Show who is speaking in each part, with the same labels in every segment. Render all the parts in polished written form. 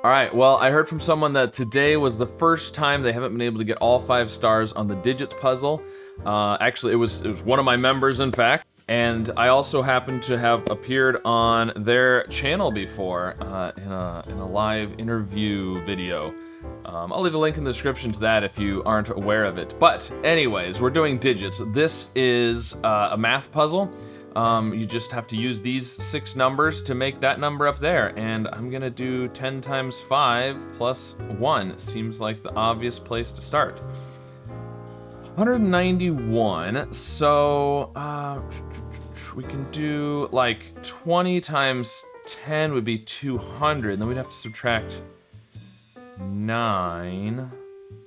Speaker 1: All right, well, I heard from someone that today was the first time they haven't been able to get all 5 stars on the digits puzzle. Actually, it was one of my members, in fact. And I also happened to have appeared on their channel before in a live interview video. I'll leave a link in the description to that if you aren't aware of it. But anyways, we're doing digits. This is a math puzzle. You just have to use these 6 numbers to make that number up there. And I'm gonna do 10 times 5 plus 1. Seems like the obvious place to start. 191, so we can do like 20 times 10 would be 200, and then we'd have to subtract 9,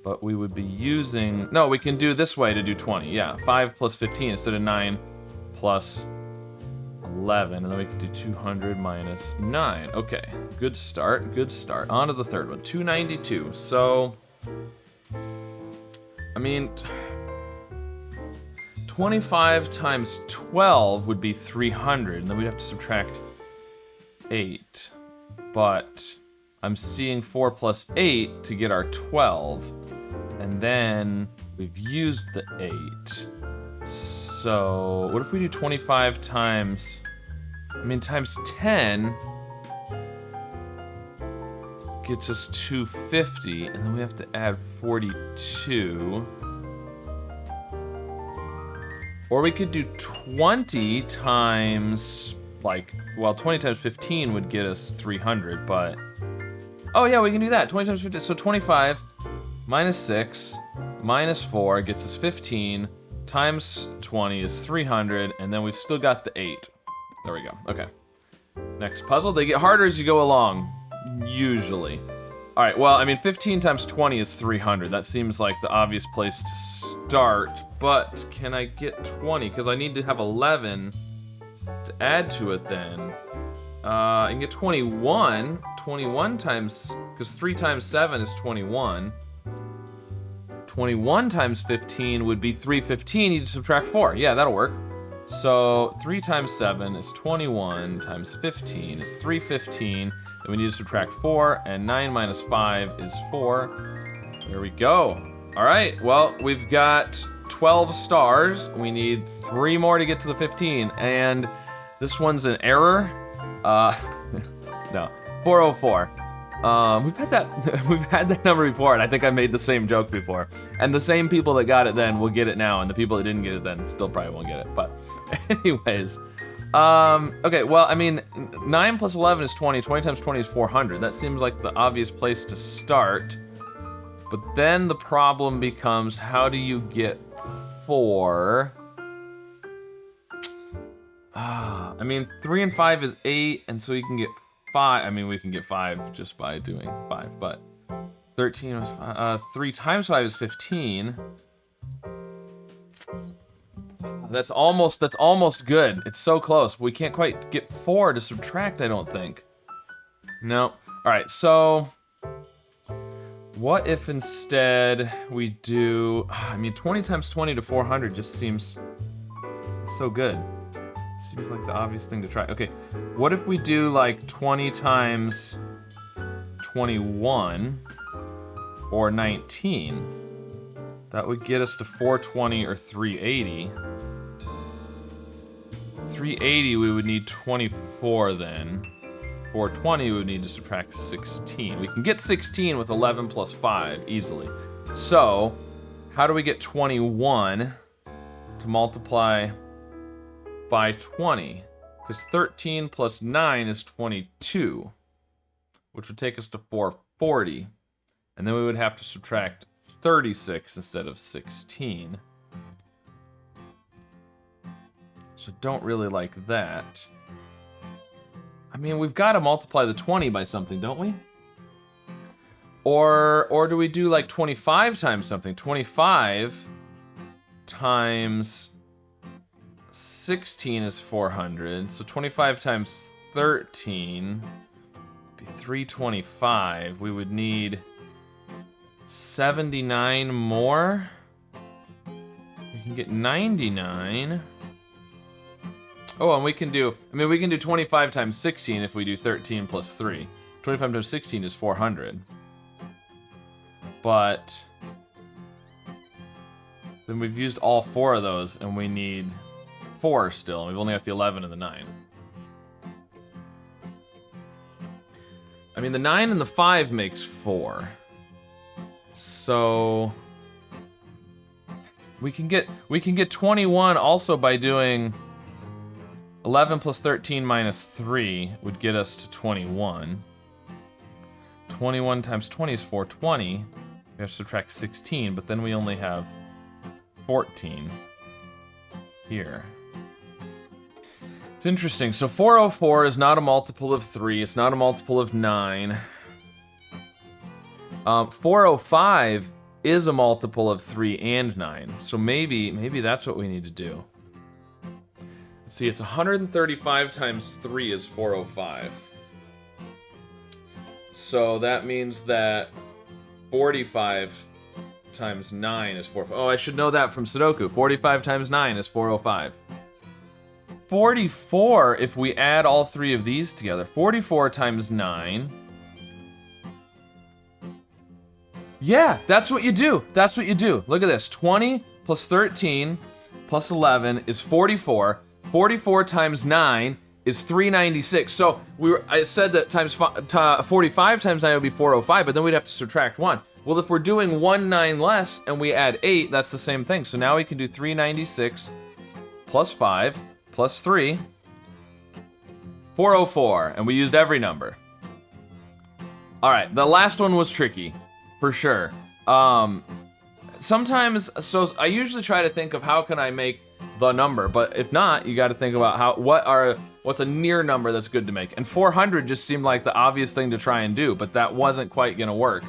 Speaker 1: but we would be using, no, we can do this way to do 20, yeah, 5 plus 15 instead of 9 plus 11, and then we can do 200 minus 9. Okay, good start, good start. On to the third one, 292, so, I mean, 25 times 12 would be 300, and then we'd have to subtract 8. But I'm seeing 4 plus 8 to get our 12, and then we've used the 8. So what if we do 25 times, times 10 gets us 250, and then we have to add 42. Or we could do 20 times, 20 times 15 would get us 300, but... Oh yeah, we can do that, 20 times 15, so 25 minus 6 minus 4 gets us 15, times 20 is 300, and then we've still got the 8. There we go, okay. Next puzzle, they get harder as you go along, usually. All right, well, 15 times 20 is 300. That seems like the obvious place to start, but can I get 20? Because I need to have 11 to add to it then. I can get 21. 21 times, because 3 times 7 is 21. 21 times 15 would be 315. You need to subtract 4. Yeah, that'll work. So 3 times 7 is 21, times 15 is 315. Then we need to subtract 4, and 9 minus 5 is 4. There we go. All right, well, we've got 12 stars. We need 3 more to get to the 15, and this one's an error. No, 404. We've had that number before, and I think I made the same joke before. And the same people that got it then will get it now, and the people that didn't get it then still probably won't get it. But anyways, okay, well, 9 plus 11 is 20. 20 times 20 is 400. That seems like the obvious place to start. But then the problem becomes, how do you get 4? 3 and 5 is 8, and so you can get 5. We can get 5 just by doing 5, but 13 was 5. 3 times 5 is 15. That's almost good. It's so close. We can't quite get 4 to subtract, I don't think. No. All right, so what if instead we do, 20 times 20 to 400 just seems so good. Seems like the obvious thing to try. Okay, what if we do like 20 times 21 or 19? That would get us to 420 or 380. 380, we would need 24 then. 420, we would need to subtract 16. We can get 16 with 11 plus 5 easily. So, how do we get 21 to multiply by 20? Because 13 plus 9 is 22, which would take us to 440. And then we would have to subtract 36 instead of 16. So don't really like that. We've got to multiply the 20 by something, don't we? Or do we do like 25 times something? 25 times 16 is 400, so 25 times 13 would be 325. We would need 79 more. We can get 99. Oh, and we can do 25 times 16 if we do 13 plus 3. 25 times 16 is 400. But then we've used all 4 of those, and we need 4 still. We've only got the 11 and the 9. I mean, the 9 and the 5 makes 4. So we can get 21 also by doing 11 plus 13 minus 3 would get us to 21. 21 times 20 is 420. We have to subtract 16, but then we only have 14 here. It's interesting. So 404 is not a multiple of 3. It's not a multiple of 9. 405 is a multiple of 3 and 9. So maybe that's what we need to do. Let's see, it's 135 times 3 is 405. So that means that 45 times 9 is 405. Oh, I should know that from Sudoku. 45 times 9 is 405. 44, if we add all 3 of these together, 44 times 9. Yeah, that's what you do. That's what you do. Look at this. 20 plus 13 plus 11 is 44. 44 times 9 is 396. So I said that 45 times 9 would be 405, but then we'd have to subtract 1. Well, if we're doing 1 9 less and we add 8, that's the same thing. So now we can do 396 plus 5 plus 3, 404, and we used every number. All right, the last one was tricky, for sure. Sometimes, so I usually try to think of how can I make the number, but if not, you got to think about what's a near number that's good to make. And 400 just seemed like the obvious thing to try and do, but that wasn't quite gonna work.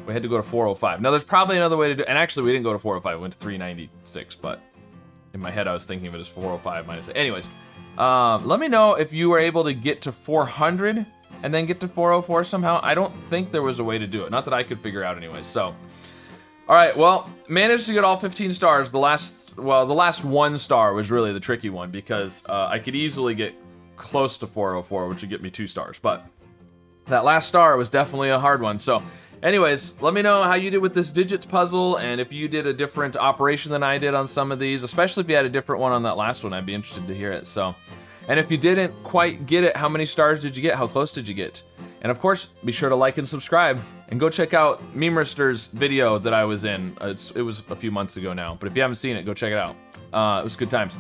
Speaker 1: We had to go to 405. Now there's probably another way to do, and actually we didn't go to 405, we went to 396, but in my head I was thinking of it as 405 minus 8. Anyways, let me know if you were able to get to 400 and then get to 404 somehow. I don't think there was a way to do it, not that I could figure out anyways. So, all right, well, managed to get all 15 stars. The last 1 star was really the tricky one because I could easily get close to 404, which would get me 2 stars, but that last star was definitely a hard one. So anyways, let me know how you did with this digits puzzle, and if you did a different operation than I did on some of these, especially if you had a different one on that last one, I'd be interested to hear it. So, and if you didn't quite get it, how many stars did you get? How close did you get? And of course, be sure to like and subscribe, and go check out Memerister's video that I was in. It was a few months ago now, but if you haven't seen it, go check it out. It was good times.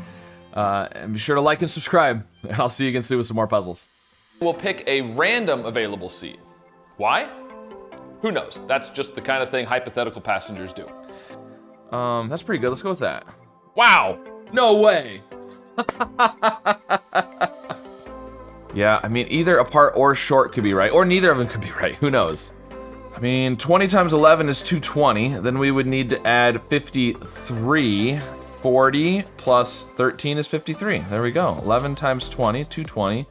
Speaker 1: And be sure to like and subscribe, and I'll see you again soon with some more puzzles. We'll pick a random available seat. Why? Who knows? That's just the kind of thing hypothetical passengers do. That's pretty good. Let's go with that. Wow! No way! Yeah, I mean, either apart or short could be right, or neither of them could be right. Who knows? I mean, 20 times 11 is 220. Then we would need to add 53. 40 plus 13 is 53. There we go. 11 times 20, 220.